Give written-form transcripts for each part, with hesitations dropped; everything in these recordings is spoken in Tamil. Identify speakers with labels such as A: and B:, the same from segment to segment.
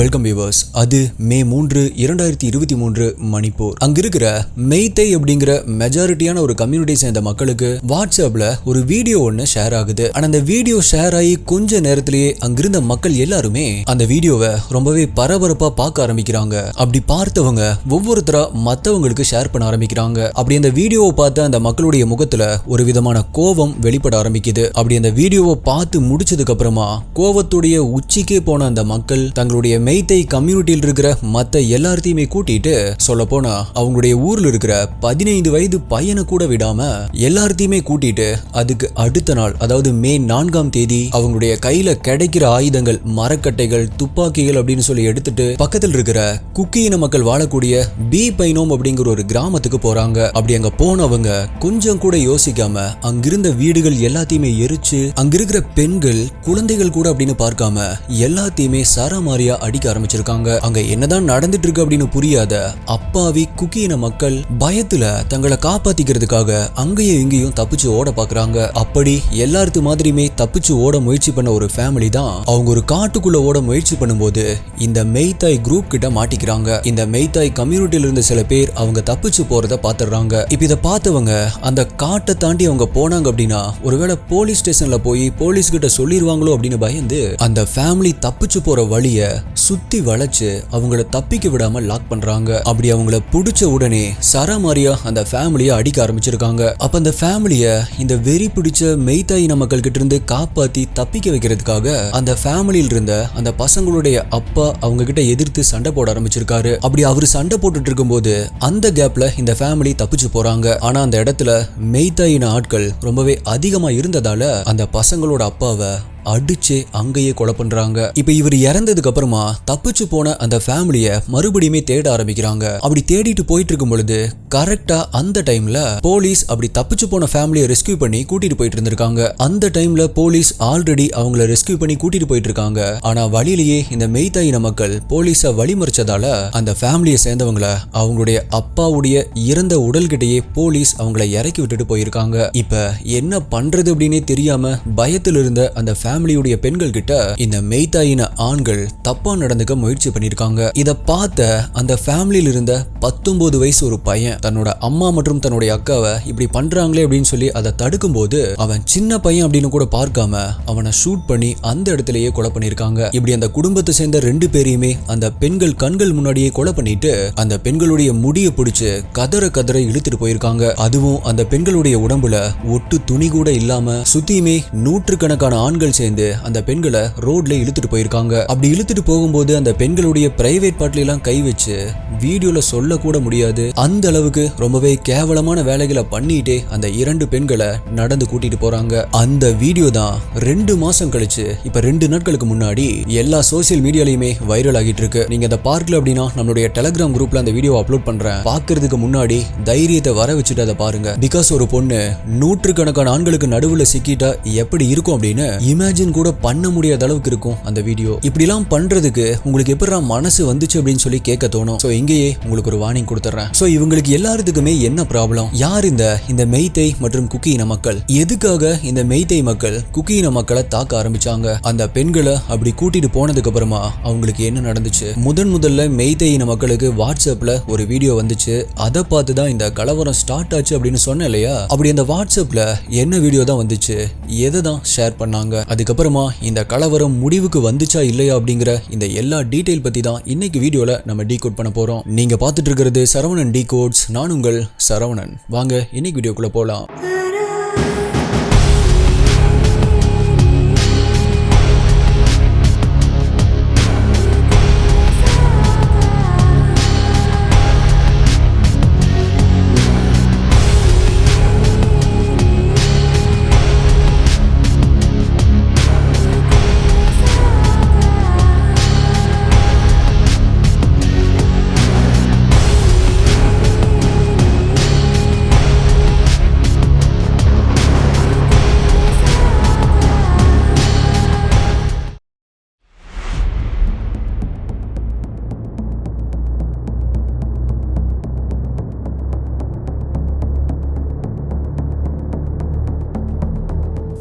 A: Welcome viewers. அது மே 3, 2023 மணிப்பூர். அங்க இருக்கிற மெய்தை அப்படிங்கிற மெஜாரிட்டியான ஒரு கம்யூனிட்டி சேர்ந்த மக்களுக்கு வாட்ஸ்அப்ல ஒரு வீடியோ ஒன்னு ஷேர் ஆகுது. ஆனா அந்த வீடியோ ஷேர் ஆகி கொஞ்ச நேரத்திலேயே அங்கிருந்த மக்கள் எல்லாருமே அந்த வீடியோவை ரொம்பவே பரபரப்பா பார்க்க ஆரம்பிக்கிறாங்க. அப்படி பார்த்தவங்க ஒவ்வொருத்தரா மத்தவங்களுக்கு ஷேர் பண்ண ஆரம்பிக்கிறாங்க. அப்படி அந்த வீடியோவை பார்த்த அந்த மக்களுடைய முகத்துல ஒரு விதமான கோபம் வெளிப்பட ஆரம்பிக்குது. அப்படி அந்த வீடியோவை பார்த்து முடிச்சதுக்கு அப்புறமா கோபத்துடைய உச்சிக்கே போன அந்த மக்கள் தங்களுடைய மெய்தை கம்யூனிட்டியில் இருக்கிற மத்த எல்லாத்தையுமே கூட்டிட்டு, சொல்ல போனா அவங்களுடைய ஊர்ல இருக்கிற 15 வயது பையனை கூட விடாம எல்லாத்தையுமே கூட்டிட்டு அதுக்கு அடுத்த நாள், அதாவது மே 4ஆம் தேதி அவங்களுடைய கையில கிடைக்கிற ஆயுதங்கள், மரக்கட்டைகள், துப்பாக்கிகள் அப்படின்னு சொல்லி எடுத்துட்டு பக்கத்தில் இருக்கிற குக்கி இன மக்கள் வாழக்கூடிய பி பைனோம் அப்படிங்கிற ஒரு கிராமத்துக்கு போறாங்க. அப்படி அங்க போனவங்க கொஞ்சம் கூட யோசிக்காம அங்கிருந்த வீடுகள் எல்லாத்தையுமே எரிச்சு அங்கிருக்கிற பெண்கள், குழந்தைகள் கூட அப்படின்னு பார்க்காம எல்லாத்தையுமே சரமாரியா அடிக்க ஆரம்பிச்சிருக்காங்க. அங்க என்னதான் நடந்துட்டு இருக்கு அப்படின்னு புரியாத அப்பாவி குக்கியின மக்கள் பயத்துல தங்களை காப்பாத்திக்கிறதுக்காக அங்கேயும் இங்கேயும் தப்பிச்சு ஓட பாக்குறாங்க. அப்படி எல்லாருக்கும் மாதிரியுமே தப்பிச்சு ஓட முயற்சி பண்ண ஒரு ஃபேமிலி தான் அவங்க ஒரு காட்டுக்குள்ள ஓட முயற்சி பண்ணும்போது இந்த மெய்தாய் குரூப் கிட்ட மாட்டிக்கிறாங்க. இந்த மெய்தாய் கம்யூனிட்டியில இருந்து சில பேர் அவங்க தப்பிச்சு போறத பாத்துறாங்க. இப்ப இதை பார்த்தவங்க அந்த காட்டை தாண்டி அவங்க போனாங்க அப்படின்னா ஒருவேளை போலீஸ் ஸ்டேஷன்ல போய் போலீஸ் கிட்ட சொல்லிடுவாங்களோ அப்படின்னு பயந்து அந்த ஃபேமிலி தப்பிச்சு போற வழிய சுத்தி வளைச்சு அவங்கள தப்பிக்க விடாம லாக் பண்றாங்க. அப்படி அவங்கள பிடிச்ச உடனே சரமாரியா அந்த ஃபேமிலியை அடிக்க ஆரம்பிச்சிருக்காங்க. அப்ப அந்த ஃபேமிலிய இந்த வெறி பிடிச்ச மெய்தாயின மக்கள் கிட்ட இருந்து காப்பாத்தி தப்பிக்க வைக்கிறதுக்காக அந்த ஃபேமிலியில இருந்த அந்த பசங்களுடைய அப்பா அவங்க கிட்ட எதிர்த்து சண்டை போட ஆரம்பிச்சிருக்காரு. அப்படி அவரு சண்டை போட்டுட்டு இருக்கும்போது அந்த கேப்ல இந்த ஃபேமிலி தப்பிச்சு போறாங்க. ஆனா அந்த இடத்துல மெய்தாயின ஆட்கள் ரொம்பவே அதிகமா இருந்ததால அந்த பசங்களோட அப்பாவை அடிச்சு அங்கேயே கொலை பண்றாங்க. இப்ப இவர் இறந்ததுக்கு அப்புறமா தப்பிச்சு போன அந்த ஃபேமிலிய மறுபடியுமே தேட ஆரம்பிக்கிறாங்க. அப்படி தேடிட்டு போயிட்டு இருக்கும் பொழுது கரெக்டா அந்த டைம்ல போலீஸ் அப்படி தப்பிச்சு போன ஃபேமிலியை ரெஸ்கியூ பண்ணி கூட்டிட்டு போயிட்டு இருந்திருக்காங்க. அந்த டைம்ல போலீஸ் ஆல்ரெடி அவங்கள ரெஸ்கியூ பண்ணி கூட்டிட்டு போயிட்டு இருக்காங்க. ஆனா வழியிலேயே இந்த மெய்தாயின மக்கள் போலீஸ வழிமறிச்சதால அந்த ஃபேமிலியை சேர்ந்தவங்கள அவங்களுடைய அப்பாவுடைய இறந்த உடல்கிட்டயே போலீஸ் அவங்கள இறக்கி விட்டுட்டு போயிருக்காங்க. இப்ப என்ன பண்றது அப்படின்னே தெரியாம பயத்தில் இருந்த அந்த ஃபேமிலியுடைய பெண்கள் கிட்ட இந்த மெய்தாயின ஆண்கள் தப்பா நடந்துக்க முயற்சி பண்ணிருக்காங்க. இத பார்த்த அந்த ஃபேமிலியில இருந்த 19 வயசு ஒரு பையன் தன்னோட அம்மா மற்றும் தன்னுடைய அக்காவை இப்படி பண்றாங்களே அப்படின்னு சொல்லி அதை தடுக்கும் போது அவன் சின்ன பையன் அப்படின்னு கூட பார்க்காம அவனை ஷூட் பண்ணி அந்த இடத்திலேயே கொலை பண்ணிருக்காங்க. இப்படி அந்த குடும்பத்தை சேர்ந்த 2 பேரையுமே அந்த பெண்கள் கண்கள் முன்னாடியே கொலை பண்ணிட்டு அந்த பெண்களுடைய முடியை பிடிச்சு கதற கதற இழுத்துட்டு போயிருக்காங்க. அதுவும் அந்த பெண்களுடைய உடம்புல ஒட்டு துணி கூட இல்லாம சுத்தியுமே நூற்றுக்கணக்கான ஆண்கள் சேர்ந்து அந்த பெண்களை ரோட்ல இழுத்துட்டு போயிருக்காங்க. அப்படி இழுத்துட்டு போகும்போது அந்த பெண்களுடைய பிரைவேட் பார்ட்ல எல்லாம் கை வச்சு வீடியோல சொல்ல கூட முடியாது. அந்த அளவுக்கு ரொம்பவே கேவலமான வேலைகளை பண்ணிட்டே அந்த 2 பெண்களை நடந்து கூட்டிட்டு போறாங்க. அந்த வீடியோ தான் 2 மாசம் கழிச்சு இப்ப 2 நாட்களுக்கு முன்னாடி எல்லா சோசியல் மீடியாலயுமே வைரல் ஆகிட்டு இருக்கு. நீங்க அதை பார்க்கல அப்படின்னா நம்மளுடைய டெலிகிராம் குரூப்ல அந்த வீடியோ அப்லோட் பண்றேன். பாக்குறதுக்கு முன்னாடி தைரியத்தை வர வச்சுட்டு அதை பாருங்க. பிகாஸ் ஒரு பொண்ணு நூற்றுக்கணக்கான ஆண்களுக்கு நடுவுல சிக்கிட்டா எப்படி இருக்கும் அப்படின்னு இமேஜின் கூட பண்ண முடியாத அளவுக்கு இருக்கும் அந்த வீடியோ. இப்படிலாம் பண்றதுக்கு உங்களுக்கு எப்படி மனசு வந்துச்சு அப்படின்னு சொல்லி கேட்க தோணும். சோ இங்கேயே உங்களுக்கு ஒரு வார்னிங் கொடுத்துறேன். சோ இவங்களுக்கு எல்லாத்துக்குமே என்ன ப்ராப்ளம்? யார் இந்த மெய்தை மற்றும் குக்கி இன மக்கள்? எதுக்காக இந்த மெய்தை மக்கள் குக்கி இன மக்களை தாக்க ஆரம்பிச்சாங்க? அந்த பெண்களை அப்படி கூட்டிட்டு போனதுக்கு அப்புறமா அவங்களுக்கு என்ன நடந்துச்சு? முதல்ல மெய்தை இன மக்களுக்கு வாட்ஸ்அப்ல ஒரு வீடியோ வந்துச்சு. அதை பார்த்து தான் இந்த கலவரம் ஸ்டார்ட் ஆச்சு அப்படின்னு சொன்னேன் இல்லையா? அப்படி அந்த வாட்ஸ்அப்ல என்ன வீடியோ தான் வந்துச்சு, எதை தான் ஷேர் பண்ணாங்க, அதுக்கப்புறமா இந்த கலவரம் முடிவுக்கு வந்துச்சா இல்லையா அப்படிங்கிற இந்த எல்லா டீடைல் பத்தி தான் இன்னைக்கு வீடியோல நம்ம டீகோட் பண்ண போறோம். நீங்க பார்த்துட்டு இருக்கிறது சரவணன் டீகோட்ஸ். நான் உங்கள் சரவணன். வாங்க இன்னைக்கு வீடியோக்குள்ள போலாம்.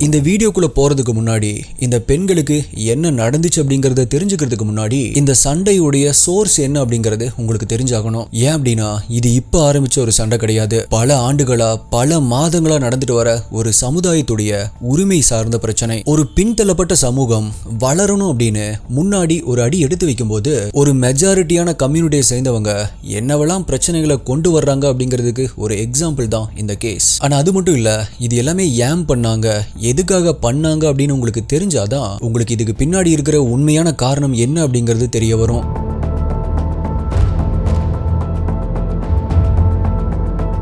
A: இந்த வீடியோக்குள்ள போறதுக்கு முன்னாடி இந்த பெண்களுக்கு என்ன நடந்துச்சு அப்படிங்கறத தெரிஞ்சுக்கிறதுக்கு முன்னாடி இந்த சண்டையுடைய சோர்ஸ் என்ன அப்படிங்கறது உங்களுக்கு தெரிஞ்சாகணும். ஏன் அப்படின்னா இது இப்ப ஆரம்பிச்ச ஒரு சண்டை கிடையாது. பல ஆண்டுகளா பல மாதங்களா நடந்துட்டு வர ஒரு சமுதாயத்துடைய உரிமை சார்ந்த பிரச்சனை. ஒரு பின்தள்ளப்பட்ட சமூகம் வளரணும் அப்படின்னு முன்னாடி ஒரு அடி எடுத்து வைக்கும் போது ஒரு மெஜாரிட்டியான கம்யூனிட்டியை சேர்ந்தவங்க என்னவெல்லாம் பிரச்சனைகளை கொண்டு வர்றாங்க அப்படிங்கிறதுக்கு ஒரு எக்ஸாம்பிள் தான் இந்த கேஸ். ஆனா அது மட்டும் இல்ல, இது எல்லாமே ஏன் பண்ணாங்க, எதுக்காக பண்ணாங்க அப்படின்னு உங்களுக்கு தெரிஞ்சாதான் உங்களுக்கு இதுக்கு பின்னாடி இருக்கிற உண்மையான காரணம் என்ன அப்படிங்கிறது தெரிய வரும்.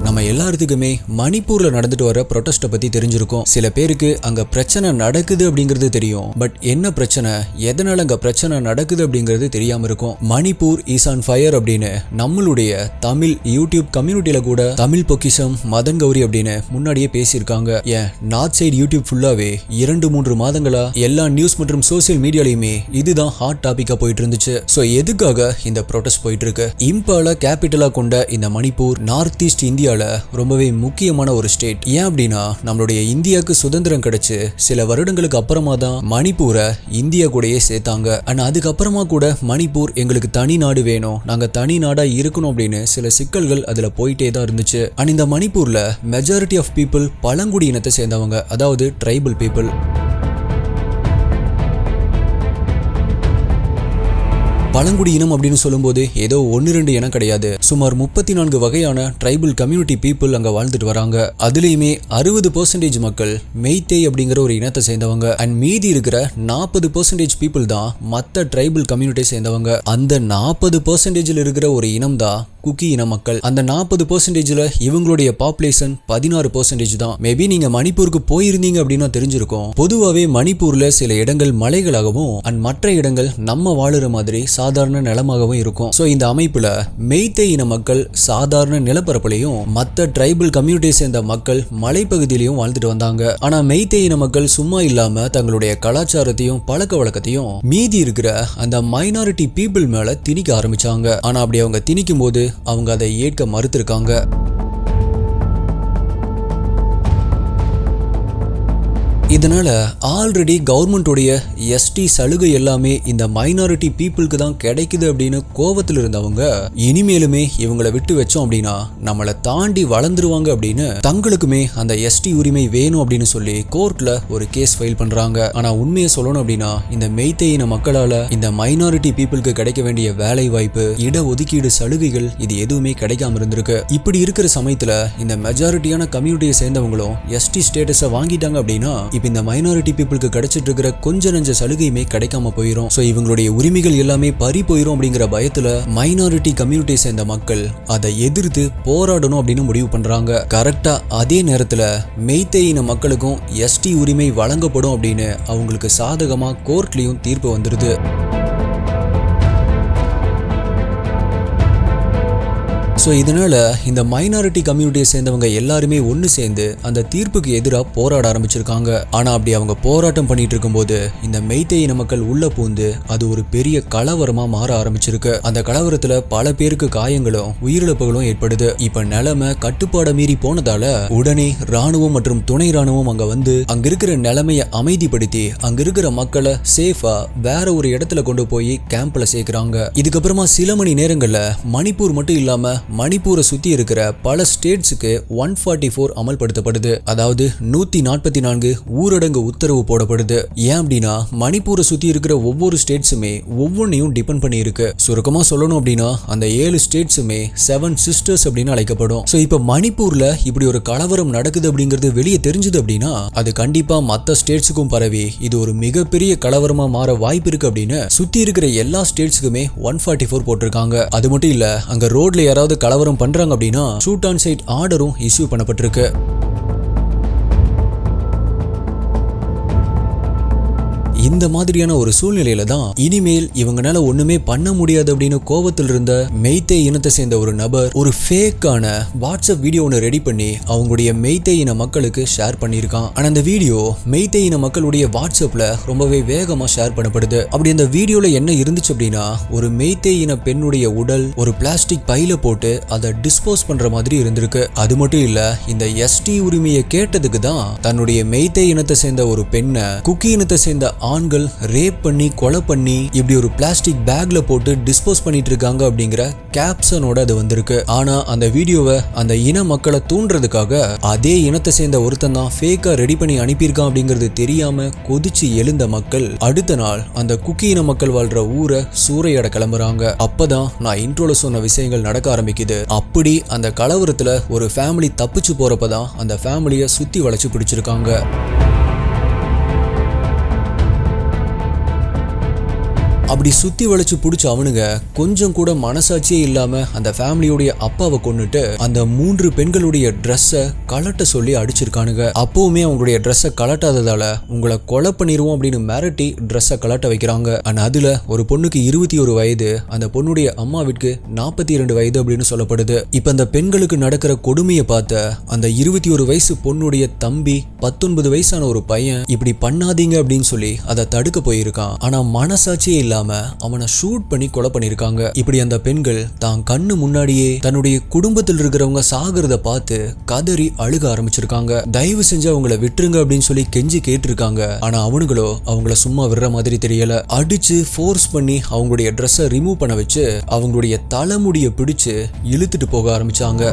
A: நம்ம எல்லாத்துக்குமே மணிப்பூர்ல நடந்துட்டு வர ப்ரொடெஸ்ட்டை பத்தி தெரிஞ்சிருக்கும். சில பேருக்கு அங்க பிரச்சனை நடக்குது அப்படிங்கிறது தெரியும். பட் என்ன பிரச்சனை, எதனால அங்க பிரச்சனை நடக்குது அப்படிங்கிறது தெரியாம இருக்கும். மணிப்பூர் இஸ் ஆன் ஃபயர் அப்படின்னு நம்மளுடைய தமிழ் யூடியூப் கம்யூனிட்டியில கூட தமிழ் பொக்கிஷம் மதன் கௌரி அப்படின்னு முன்னாடியே பேசியிருக்காங்க. ஏன் நார்த் சைடு யூடியூப் ஃபுல்லாவே 2-3 மாதங்களா எல்லா நியூஸ் மற்றும் சோசியல் மீடியாலையுமே இதுதான் ஹாட் டாபிக்கா போயிட்டு இருந்துச்சு. சோ எதுக்காக இந்த ப்ரொடெஸ்ட் போயிட்டு இருக்கு? இம்பால கேபிட்டலா கொண்ட இந்த மணிப்பூர் நார்த் ஈஸ்ட் இந்தியால ரொம்பவே முக்கியமான ஒரு ஸ்டேட். ஏன் அப்படின்னா நம்மளுடைய இந்தியாவுக்கு சுதந்திரம் கிடைச்சு சில வருடங்களுக்கு அப்புறமா தான் மணிப்பூரை இந்தியா கூடயே சேர்த்தாங்க. ஆனா அதுக்கப்புறமா கூட மணிப்பூர் எங்களுக்கு தனி நாடு வேணும், நாங்க தனி நாடா இருக்கணும் அப்படின்னு சில சிக்கல்கள் அதுல போயிட்டே தான் இருந்துச்சு. ஆனா இந்த மணிப்பூர்ல மெஜாரிட்டி ஆஃப் பீப்புள் பழங்குடி இனத்தை சேர்ந்தவங்க, அதாவது ட்ரைபல் பீப்புள். பழங்குடி இனம் அப்படின்னு சொல்லும்போது ஏதோ 1-2 இனம் கிடையாது. சுமார் 34 வகையான ட்ரைபல் கம்யூனிட்டி பீப்புள் அங்க வாழ்ந்துட்டு வராங்க. அதுலயுமே 60% மக்கள் மெய்தேய் அப்படிங்கிற ஒரு இனத்தை சேர்ந்தவங்க. அண்ட் மீதி இருக்கிற 40% பீப்புள் தான் மற்ற ட்ரைபல் கம்யூனிட்டியை சேர்ந்தவங்க. அந்த 40% இருக்கிற ஒரு இனம் தான் குக்கி இன மக்கள். அந்த 40%ல இவங்களுடைய பாப்புலேஷன் 16% தான். மேபி நீங்க மணிப்பூருக்கு போயிருந்தீங்க அப்படின்னா தெரிஞ்சிருக்கும். பொதுவாகவே மணிப்பூர்ல சில இடங்கள் மலைகளாகவும் அண்ட் மற்ற இடங்கள் நம்ம வாழுற மாதிரி சாதாரண நிலமாகவும் இருக்கும். சோ இந்த அமைப்புல மெய்தேய் இன மக்கள் சாதாரண நிலப்பரப்புலையும் மற்ற ட்ரைபல் கம்யூனிட்டியை சேர்ந்த மக்கள் மலைப்பகுதியிலையும் வாழ்ந்துட்டு வந்தாங்க. ஆனா மெய்தேய் இன மக்கள் சும்மா இல்லாம தங்களுடைய கலாச்சாரத்தையும் பழக்க வழக்கத்தையும் மீதி இருக்கிற அந்த மைனாரிட்டி பீப்புள் மேல திணிக்க ஆரம்பிச்சாங்க. ஆனா அப்படி அவங்க திணிக்கும் போது அவங்க அதை ஏற்க மறுத்திருக்காங்க. இதனால ஆல்ரெடி கவர்மெண்டோடைய எஸ்டி சலுகை எல்லாமே இந்த மைனாரிட்டி பீப்புளுக்கு தான் கிடைக்குது அப்படின்னு கோவத்தில் இருந்தவங்க இனிமேலுமே இவங்களை விட்டு வச்சோம் அப்படின்னா நம்மளை தாண்டி வளர்ந்துருவாங்க அப்படின்னு தங்களுக்குமே அந்த எஸ்டி உரிமை வேணும் அப்படின்னு சொல்லி கோர்ட்ல ஒரு கேஸ் ஃபைல் பண்றாங்க. ஆனா உண்மையை சொல்லணும் அப்படின்னா இந்த மெய்தேய் இன மக்களால இந்த மைனாரிட்டி பீப்புளுக்கு கிடைக்க வேண்டிய வேலை வாய்ப்பு, இட ஒதுக்கீடு சலுகைகள் இது எதுவுமே கிடைக்காம இருந்திருக்கு. இப்படி இருக்கிற சமயத்துல இந்த மெஜாரிட்டியான கம்யூனிட்டியை சேர்ந்தவங்களும் எஸ்டி ஸ்டேட்டஸை வாங்கிட்டாங்க அப்படின்னா இப்ப இந்த மைனாரிட்டி பீப்புளுக்கு கிடைச்சிட்டு இருக்கிற கொஞ்ச நெஞ்ச சலுகையுமே கிடைக்காம போயிடும். சோ இவங்களுடைய உரிமைகள் எல்லாமே பறி போயிடும் அப்படிங்கிற பயத்துல மைனாரிட்டி கம்யூனிட்டியை சேர்ந்த மக்கள் அதை எதிர்த்து போராடணும் அப்படின்னு முடிவு பண்றாங்க. கரெக்டா அதே நேரத்துல மெய்தேய் இன மக்களுக்கும் எஸ்டி உரிமை வழங்கப்படும் அப்படின்னு அவங்களுக்கு சாதகமா கோர்ட்லயும் தீர்ப்பு வந்துருது. ஸோ இதனால இந்த மைனாரிட்டி கம்யூனிட்டியை சேர்ந்தவங்க எல்லாருமே ஒன்று சேர்ந்து அந்த தீர்ப்புக்கு எதிராக போராட ஆரம்பிச்சிருக்காங்க. ஆனால் அப்படி அவங்க போராட்டம் பண்ணிட்டு இருக்கும்போது இந்த மெய்தேய் இன மக்கள் உள்ள பூந்து அது ஒரு பெரிய கலவரமாக மாற ஆரம்பிச்சிருக்கு. அந்த கலவரத்தில் பல பேருக்கு காயங்களும் உயிரிழப்புகளும் ஏற்படுது. இப்போ நிலைமை கட்டுப்பாடை மீறி போனதால உடனே ராணுவம் மற்றும் துணை ராணுவம் அங்கே வந்து அங்கே இருக்கிற நிலைமையை அமைதிப்படுத்தி அங்கே இருக்கிற மக்களை சேஃபா வேற ஒரு இடத்துல கொண்டு போய் கேம்ப்ல சேர்க்கிறாங்க. இதுக்கப்புறமா சில மணி நேரங்களில் மணிப்பூர் மட்டும் இல்லாம மணிப்பூரை சுத்தி இருக்கிற பல ஸ்டேட்ஸுக்கு 144 அமல்படுத்தப்படுது. அதாவது 144 ஊரடங்கு உத்தரவு போடப்படுது. ஏன் அப்படின்னா மணிப்பூரை சுத்தி இருக்கிற ஒவ்வொரு ஸ்டேட்ஸுமே ஒவ்வொன்றையும் டிபெண்ட் பண்ணி இருக்கு. சுருக்கமா சொல்லணும் அப்படின்னா அந்த 7 ஸ்டேட்ஸுமே 7 சிஸ்டர்ஸ் அப்படின்னு அழைக்கப்படும். ஸோ இப்போ மணிப்பூர்ல இப்படி ஒரு கலவரம் நடக்குது அப்படிங்கிறது வெளியே தெரிஞ்சது அப்படின்னா அது கண்டிப்பா மற்ற ஸ்டேட்ஸுக்கும் பரவி இது ஒரு மிகப்பெரிய கலவரமா மாற வாய்ப்பு இருக்கு அப்படின்னு சுத்தி இருக்கிற எல்லா ஸ்டேட்ஸுக்குமே 144 போட்டிருக்காங்க. அது மட்டும் இல்ல, அங்க ரோட்ல யாராவது கலவரம் பண்றாங்க அப்படின்னா ஷூட் ஆன் சைட் ஆர்டரும் இஷ்யூ பண்ணப்பட்டிருக்கு. இந்த மாதிரியான ஒரு சூழ்நிலையில தான் இனிமேல் இவங்கனால ஒண்ணுமே பண்ண முடியாது அப்படின்னு கோவத்தில் இருந்த மெய்தே இனத்தை சேர்ந்த ஒரு நபர் ஒரு ஃபேக்கான வாட்ஸ்அப் வீடியோ ஒன்று ரெடி பண்ணி அவங்களுடைய மெய்தே இன மக்களுக்கு ஷேர் பண்ணியிருக்கான். ஆனா அந்த வீடியோ மெய்தே இன மக்களுடைய வாட்ஸ்அப்ல ரொம்பவே வேகமா ஷேர் பண்ணப்படுது. அப்படி அந்த வீடியோல என்ன இருந்துச்சு அப்படின்னா, ஒரு மெய்தே இன பெண்ணுடைய உடல் ஒரு பிளாஸ்டிக் பையில போட்டு அதை டிஸ்போஸ் பண்ற மாதிரி இருந்திருக்கு. அது மட்டும் இல்ல, இந்த எஸ்டி உரிமையை கேட்டதுக்கு தான் தன்னுடைய மெய்தே இனத்தை சேர்ந்த ஒரு பெண்ணை குக்கி இனத்தை சேர்ந்த ஆண்கள் ரேப் பண்ணி கொலை பண்ணி இப்படி ஒரு பிளாஸ்டிக் பேக்ல போட்டு டிஸ்போஸ் பண்ணிட்டு இருக்காங்க அப்படிங்கிற கேப்ஷனோட அது வந்திருக்கு. ஆனா அந்த வீடியோவை அந்த இன மக்களை தூண்டுறதுக்காக அதே இனத்தை சேர்ந்த ஒருத்தன் தான் ஃபேக்கா ரெடி பண்ணி அனுப்பியிருக்கான் அப்படிங்கிறது தெரியாம கொதிச்சு எழுந்த மக்கள் அடுத்த நாள் அந்த குக்கி இன மக்கள் வாழ்ற ஊரை சூறையாட கிளம்புறாங்க. அப்பதான் நான் இன்ட்ரோல சொன்ன விஷயங்கள் நடக்க ஆரம்பிக்குது. அப்படி அந்த கலவரத்துல ஒரு ஃபேமிலி தப்பிச்சு போறப்பதான் அந்த ஃபேமிலியை சுத்தி வளைச்சு பிடிச்சிருக்காங்க. அப்படி சுத்தி வளைச்சு பிடிச்ச அவனுங்க கொஞ்சம் கூட மனசாட்சியே இல்லாம அந்த ஃபேமிலியோடைய அப்பாவை கொன்னுட்டு அந்த 3 பெண்களுடைய ட்ரெஸ்ஸை கலட்ட சொல்லி அடிச்சிருக்கானுங்க. அப்பவுமே அவங்களுடைய ட்ரெஸ்ஸை கலட்டாததால உங்களை கொலை பண்ணிடுவோம் அப்படின்னு மிரட்டி ட்ரெஸ்ஸை கலட்ட வைக்கிறாங்க. ஆனா அதுல ஒரு பொண்ணுக்கு 21 வயது, அந்த பொண்ணுடைய அம்மாவிற்கு 42 வயது அப்படின்னு சொல்லப்படுது. இப்ப அந்த பெண்களுக்கு நடக்கிற கொடுமையை பார்த்த அந்த 21 வயசு பொண்ணுடைய தம்பி 19 வயசான ஒரு பையன் இப்படி பண்ணாதீங்க அப்படின்னு சொல்லி அதை தடுக்க போயிருக்கான். ஆனா மனசாட்சியே இல்லாம அவனை ஷூட் பண்ணி கொலை பண்ணிருக்காங்க. இப்படி அந்த பெண்கள் தான் கண்ணு முன்னாடியே தன்னுடைய குடும்பத்தில் இருக்கிறவங்க சாகிறத பார்த்து கதறி அழுக ஆரம்பிச்சிருக்காங்க. தயவு செஞ்சு அவங்கள விட்டுருங்க அப்படின்னு சொல்லி கெஞ்சி கேட்டிருக்காங்க. ஆனா அவனுங்களோ அவங்கள சும்மா விடுற மாதிரி தெரியல. அடிச்சு ஃபோர்ஸ் பண்ணி அவங்களுடைய ட்ரெஸ்ஸை ரிமூவ் பண்ண வச்சு அவங்களுடைய தலைமுடியை பிடிச்சு இழுத்துட்டு போக ஆரம்பிச்சாங்க.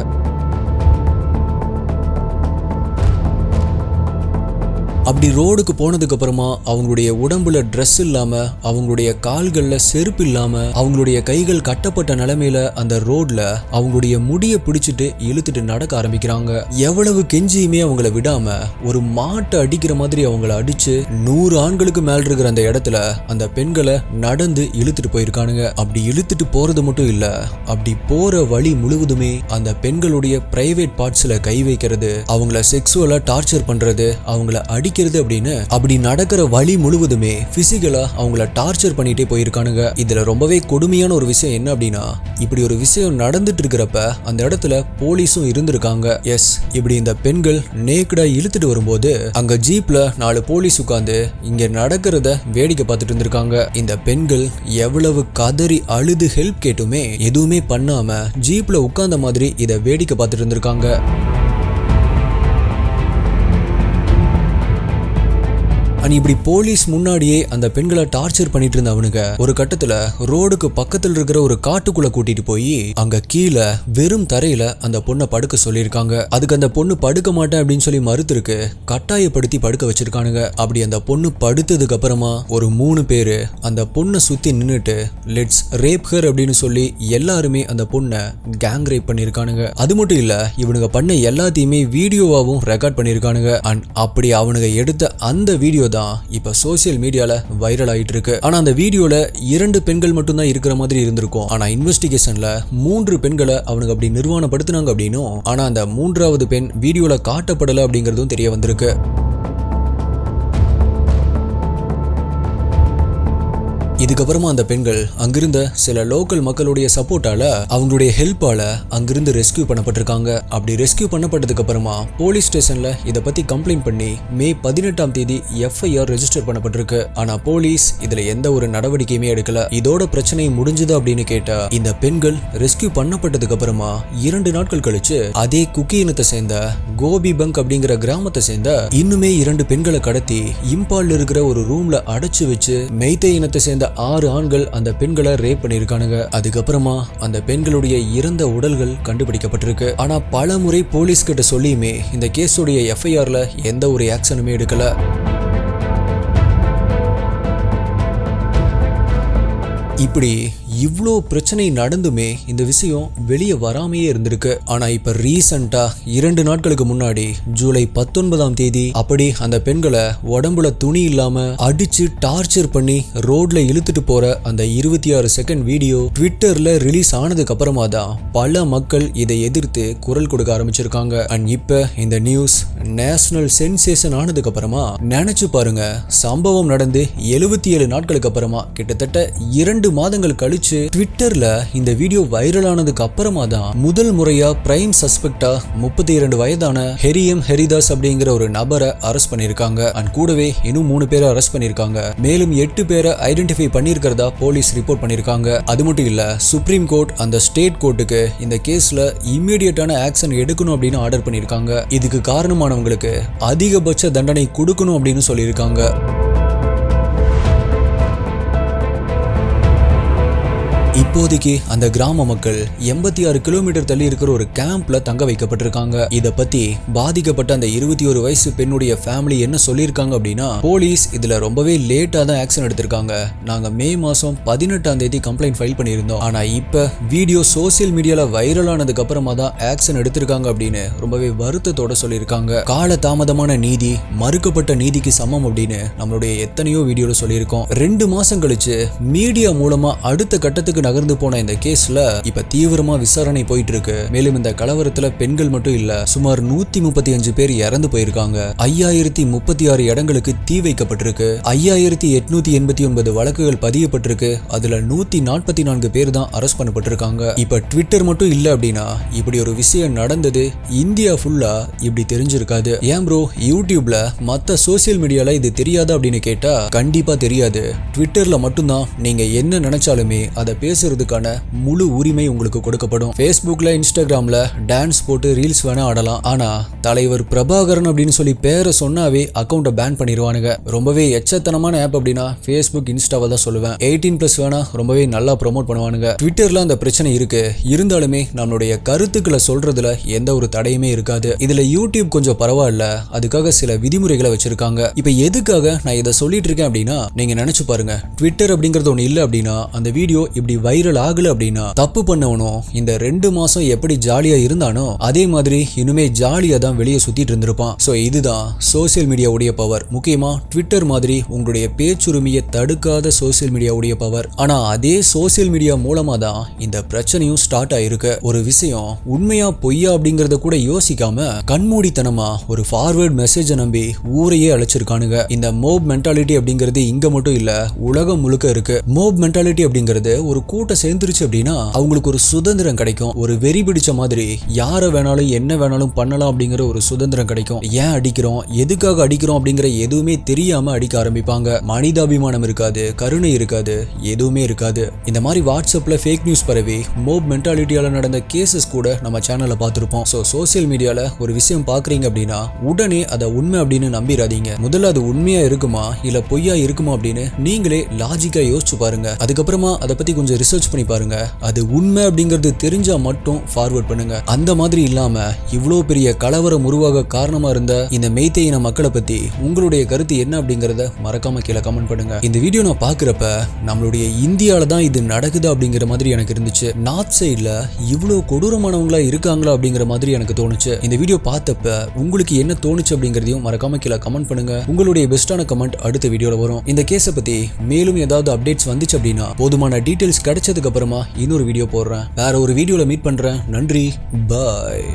A: அப்படி ரோடுக்கு போனதுக்கு அப்புறமா அவங்களுடைய உடம்புல ட்ரெஸ் இல்லாம, அவங்களுடைய கால்கள்ல செருப்பு இல்லாம, அவங்களுடைய கைகள் கட்டப்பட்ட நிலைமையில அந்த ரோட்ல அவங்களுடைய முடியை பிடிச்சிட்டு இழுத்துட்டு நடக்க ஆரம்பிக்கிறாங்க. எவ்வளவு கெஞ்சியுமே அவங்கள விடாம ஒரு மாட்டை அடிக்கிற மாதிரி அவங்கள அடிச்சு 100 ஆண்களுக்கு மேல் இருக்கிற அந்த இடத்துல அந்த பெண்களை நடந்து இழுத்துட்டு போயிருக்கானுங்க. அப்படி இழுத்துட்டு போறது மட்டும் இல்ல, அப்படி போற வழி முழுவதுமே அந்த பெண்களுடைய பிரைவேட் பார்ட்ஸ்ல கை வைக்கிறது, அவங்கள செக்ஸுவலா டார்ச்சர் பண்றது, அவங்கள அடி அப்படின்னு அப்படி நடக்கிற வழி முழுவதுமே பிசிக்கலா அவங்கள டார்ச்சர் பண்ணிட்டே போயிருக்கானுங்க. இதுல ரொம்பவே கொடுமையான ஒரு விஷயம் என்ன அப்படின்னா, இப்படி ஒரு விஷயம் நடந்துட்டு இருக்கிறப்ப அந்த இடத்துல போலீஸும் இருந்திருக்காங்க. எஸ், இப்படி இந்த பெண்கள் நேக்கடா இழுத்துட்டு வரும்போது அங்க ஜீப்ல 4 போலீஸ் உட்கார்ந்து இங்க நடக்கிறத வேடிக்கை பார்த்துட்டு இருந்திருக்காங்க. இந்த பெண்கள் எவ்வளவு கதறி அழுது ஹெல்ப் கேட்டுமே எதுவுமே பண்ணாம ஜீப்ல உட்கார்ந்த மாதிரி இதை வேடிக்கை பார்த்துட்டு இருந்திருக்காங்க. இப்படி போலீஸ் முன்னாடியே அந்த பெண்களை டார்ச்சர் பண்ணிட்டு இருந்தவனுங்க ஒரு கட்டத்துல ரோடுக்கு பக்கத்துல இருக்கிற ஒரு காட்டுக்குள்ள கூட்டிட்டு போய் அங்க கீழே வெறும் தரையில அந்த பொண்ணை படுக்க சொல்லியிருக்காங்க. அதுக்கு அந்த பொண்ணு படுக்க மாட்டேன் அப்படின்னு சொல்லி மறுத்திருக்கு. கட்டாயப்படுத்தி படுக்க வச்சிருக்கானுங்க. அப்படி அந்த பொண்ணு படுத்ததுக்கு அப்புறமா ஒரு 3 பேரு அந்த பொண்ணை சுத்தி நின்னுட்டு லெட்ஸ் ரேப் ஹர் அப்படின்னு சொல்லி எல்லாருமே அந்த பொண்ணை கேங் ரேப் பண்ணிருக்கானுங்க. அது மட்டும் இல்ல, இவனுங்க பண்ண எல்லாத்தையுமே வீடியோவாவும் ரெக்கார்ட் பண்ணிருக்கானுங்க. அண்ட் அப்படி அவனுங்க எடுத்த அந்த வீடியோ தான் இப்ப சோசியல் மீடியால வைரல் ஆயிட்டு இருக்கு. ஆனா அந்த வீடியோல 2 பெண்கள் மட்டும் தான் இருக்கிற மாதிரி இருந்திருக்கும். ஆனா இன்வெஸ்டிகேஷன்ல 3 பெண்களை அவனுக்கு அப்படி நிர்வாணப்படுத்தினாங்க அப்படின்னும், ஆனா அந்த 3வது பெண் வீடியோல காட்டப்படல அப்படிங்கறதும் தெரிய வந்திருக்கு. இதுக்கப்புறமா அந்த பெண்கள் அங்கிருந்த சில லோக்கல் மக்களுடைய சப்போர்ட்டால அவங்களுடைய ஹெல்ப்பால அங்கிருந்து ரெஸ்கியூ பண்ணப்பட்டிருக்காங்க. அப்படி ரெஸ்கியூ பண்ணப்பட்டதுக்கு அப்புறமா போலீஸ் ஸ்டேஷன்ல இதை பத்தி கம்ப்ளைண்ட் பண்ணி மே 18ஆம் தேதி FIR ரெஜிஸ்டர் பண்ணப்பட்டிருக்கு. ஆனா போலீஸ் இதுல எந்த ஒரு நடவடிக்கையுமே எடுக்கல. இதோட பிரச்சனை முடிஞ்சது அப்படின்னு கேட்ட இந்த பெண்கள் ரெஸ்கியூ பண்ணப்பட்டதுக்கு அப்புறமா 2 நாட்கள் கழிச்சு அதே குக்கி இனத்தை சேர்ந்த கோபி பங்க் அப்படிங்கிற கிராமத்தை சேர்ந்த இன்னுமே 2 பெண்களை கடத்தி இம்பால்ல இருக்கிற ஒரு ரூம்ல அடைச்சு வச்சு மெய்தே இனத்தை சேர்ந்த 6 ஆண்கள் அந்த பெண்களை ரேப் பண்ணிருக்கானுங்க. அதுக்கப்புறமா அந்த பெண்களுடைய இறந்த உடல்கள் கண்டுபிடிக்கப்பட்டிருக்கு. ஆனா பல முறை போலீஸ் கிட்ட சொல்லியுமே இந்த கேஸோடைய FIRல எந்த ஒரு ஆக்ஷனுமே எடுக்கல. இப்படி இவ்ளோ பிரச்சனை நடந்துமே இந்த விஷயம் வெளியே வராமையே இருந்திருக்கு. ஆனா இப்ப ரீசெண்டா 2 நாட்களுக்கு முன்னாடி ஜூலை 19ஆம் தேதி அப்படி அந்த பெண்களை உடம்புல துணி இல்லாம அடிச்சு டார்ச்சர் பண்ணி ரோட்ல இழுத்துட்டு போற அந்த 26 செகண்ட் வீடியோ ட்விட்டர்ல ரிலீஸ் ஆனதுக்கு அப்புறமா தான் பல மக்கள் இதை எதிர்த்து குரல் கொடுக்க ஆரம்பிச்சிருக்காங்க. அண்ட் இப்ப இந்த நியூஸ் நேஷனல் சென்சேஷன் ஆனதுக்கு அப்புறமா நினைச்சு பாருங்க, சம்பவம் நடந்து 77 நாட்களுக்கு அப்புறமா கிட்டத்தட்ட 2 மாதங்கள் கழிச்சு ட்விட்டர்ல இந்த வீடியோ வைரல் ஆனதுக்கு அப்புறமா தான் முதல் முறையா பிரைம் சஸ்பெக்டா 32 வயதான ஹெரியம் ஹெரிதாஸ் அப்படிங்கிற ஒரு நபரை அரெஸ்ட் பண்ணிருக்காங்க. அண்ட் கூடவே இன்னும் 3 பேரை அரெஸ்ட் பண்ணிருக்காங்க. மேலும் 8 பேரை ஐடென்டிஃபை பண்ணிருக்கிறதா போலீஸ் ரிப்போர்ட் பண்ணிருக்காங்க. அது மட்டும் இல்ல, சுப்ரீம் கோர்ட் அந்த ஸ்டேட் கோர்ட்டுக்கு இந்த கேஸ்ல இம்மீடியட்டான ஆக்ஷன் எடுக்கணும் அப்படின்னு ஆர்டர் பண்ணிருக்காங்க. இதுக்கு காரணமானவங்களுக்கு அதிகபட்ச தண்டனை கொடுக்கணும் அப்படின்னு சொல்லியிருக்காங்க. இப்போதைக்கு அந்த கிராம மக்கள் 86 கிலோமீட்டர் தள்ளி இருக்கிற ஒரு கேம்ப்ல தங்க வைக்கப்பட்டிருக்காங்க. இத பத்தி பாதிக்கப்பட்ட அந்த 21 வயசு பெண்ணுடைய ஃபேமிலி என்ன சொல்லியிருக்காங்க அப்படின்னா, போலீஸ் இதுல ரொம்பவே லேட்டா தான் ஆக்ஷன் எடுத்திருக்காங்க. நாங்க மே மாசம் 18ஆம் தேதி கம்ப்ளைண்ட் ஃபைல் பண்ணியிருந்தோம். ஆனா இப்ப வீடியோ சோசியல் மீடியால வைரல் ஆனதுக்கு அப்புறமா தான் ஆக்ஷன் எடுத்திருக்காங்க அப்படின்னு ரொம்பவே வருத்தத்தோட சொல்லியிருக்காங்க. கால தாமதமான நீதி மறுக்கப்பட்ட நீதிக்கு சமம் அப்படின்னு நம்மளுடைய எத்தனையோ வீடியோல சொல்லியிருக்கோம். 2 மாசம் கழிச்சு மீடியா மூலமா அடுத்த கட்டத்துக்கு நகர்ந்து போன இந்த கேஸ்ல இப்ப தீவிரமா விசாரணை போயிட்டு இருக்கு. மேலும் இந்த கலவரத்துல பெண்கள் மட்டும் இல்ல, சுமார் 135 பேர் இறந்து போயிருக்காங்க. 5036 இடங்களுக்கு தீ வைக்கப்பட்டிருக்கு. 5889 வழக்குகள் பதியப்பட்டிருக்கு. அதுல 144 பேர் தான் அரெஸ்ட் பண்ணப்பட்டிருக்காங்க. இப்ப ட்விட்டர் மட்டும் இல்ல அப்படின்னா இப்படி ஒரு விஷயம் நடந்தது இந்தியா ஃபுல்லா இப்படி தெரிஞ்சிருக்காது. ஏன் ப்ரோ யூடியூப்ல மத்த சோசியல் மீடியால இது தெரியாது அப்படின்னு கேட்டா கண்டிப்பா தெரியாது. ட்விட்டர்ல மட்டும்தான் நீங்க என்ன நினைச்சாலுமே அதை பேசுறதுக்கான முழு உரிமை உங்களுக்கு கொடுக்கப்படும். ஃபேஸ்புக்ல இன்ஸ்டாகிராம்ல டான்ஸ் போட்டு ரீல்ஸ் வேணா ஆடலாம். ஆனா தலைவர் பிரபாகரன் அப்படின்னு சொல்லி பேரை சொன்னாவே அக்கௌண்ட்டை பேன் பண்ணிடுவானுங்க. ரொம்பவே எச்சத்தனமான ஆப் அப்படின்னா ஃபேஸ்புக் இன்ஸ்டாவை தான் சொல்லுவேன். 18+ வேணா ரொம்பவே நல்லா ப்ரொமோட் பண்ணுவானுங்க. ட்விட்டர்ல அந்த பிரச்சனை இருக்கு. இருந்தாலுமே நம்மளுடைய கருத்துக்களை சொல்றதுல எந்த ஒரு தடையுமே இருக்காது. இதுல யூடியூப் கொஞ்சம் பரவாயில்ல, அதுக்காக சில விதிமுறைகளை வச்சிருக்காங்க. இப்ப எதுக்காக நான் இதை சொல்லிட்டு இருக்கேன் அப்படின்னா, நீங்க நினைச்சு பாருங்க, ட்விட்டர் அப்படிங்கறது ஒண்ணு இல்ல அப்படின்னா அந்த வீடியோ இப்படி வைரல் ஆகல அப்படின்னா தப்பு பண்ணவனும் இந்த 2 மாசம் எப்படி ஜாலியா இருந்தானோ அதே மாதிரி இனிமே ஜாலியா தான் வெளியே சுத்திட்டு இருந்திருப்பான். சோ இதுதான் சோசியல் மீடியாவுடைய பவர். முக்கியமா ட்விட்டர் மாதிரி உங்களுடைய பேச்சுரிமையை தடுக்காத சோசியல் மீடியாவுடைய பவர். ஆனா அதே சோசியல் மீடியா மூலமா தான் இந்த பிரச்சனையும் ஸ்டார்ட் ஆயிருக்கு. ஒரு விஷயம் உண்மையா பொய்யா அப்படிங்கறத கூட யோசிக்காம கண்மூடித்தனமா ஒரு ஃபார்வர்ட் மெசேஜ நம்பி ஊரையே அழைச்சிருக்கானுங்க. இந்த மோப் மென்டாலிட்டி அப்படிங்கிறது இங்க மட்டும் இல்ல, உலகம் முழுக்க இருக்கு. மோப் மென்டாலிட்டி அப்படிங்கிறது ஒரு கூட்டம் சேர்ந்துருச்சு அப்படின்னா அவங்களுக்கு ஒரு சுதந்திரம் கிடைக்கும். ஒரு வெறி பிடிச்ச மாதிரி யாரை வேணாலும் என்ன வேணாலும் பண்ணலாம் அப்படிங்கிற ஒரு சுதந்திரம் கிடைக்கும். ஏன் அடிக்கிறோம், எதுக்காக அடிக்கிறோம் அப்படிங்கிற எதுவுமே தெரியாம அடிக்க ஆரம்பிப்பாங்க. மனிதாபிமானம் இருக்காது, கருணை இருக்காது, எதுவுமே இருக்காது. இந்த மாதிரி வாட்ஸ்அப்ல ஃபேக் நியூஸ் பரவி மோப் மென்டாலிட்டியால நடந்த கேசஸ் கூட நம்ம சேனல்ல பார்த்திருப்போம். சோ சோசியல் மீடியால ஒரு விஷயம் பாக்குறீங்க அப்படின்னா உடனே அதை உண்மை அப்படின்னு நம்பிடாதீங்க. முதல்ல அது உண்மையா இருக்குமா இல்ல பொய்யா இருக்குமா அப்படின்னு நீங்களே லாஜிக்கா யோசிச்சு பாருங்க. அதுக்கப்புறமா அதை பத்தி கொஞ்சம் ரிசர்ச் பண்ணி பாருங்க. அது உண்மை அப்படிங்கிறது தெரிஞ்சா மட்டும் ஃபார்வர்ட் பண்ணுங்க. அந்த மாதிரி இல்லாம இவ்வளவு பெரிய கலவரம் உருவாக காரணமா இருந்த இந்த மெய்தே இன மக்களை பத்தி உங்களுடைய கருத்து என்ன அப்படிங்கறத மறக்காம கீழே கமெண்ட் பண்ணுங்க. இந்த வீடியோ நான் பாக்குறப்ப நம்மளுடைய இந்தியால தான் இது நடக்குது அப்படிங்கிற மாதிரி எனக்கு இருந்துச்சு. நார்த் சைட்ல இவ்வளவு கொடூரமானவங்களா இருக்காங்களா அப்படிங்கிற மாதிரி எனக்கு தோணுச்சு. இந்த வீடியோ பார்த்தப்ப உங்களுக்கு என்ன தோணுச்சு அப்படிங்கறதையும் மறக்காம கீழே கமெண்ட் பண்ணுங்க. உங்களுடைய பெஸ்டான கமெண்ட் அடுத்த வீடியோல வரும். இந்த கேஸை பத்தி மேலும் ஏதாவது அப்டேட்ஸ் வந்துச்சு அப்படின்னா போதுமான டீடைல்ஸ் கிடைச்சதுக்கு அப்புறமா இன்னொரு வீடியோ போடுறேன். வேற ஒரு வீடியோல மீட் பண்றேன். நன்றி, பாய்.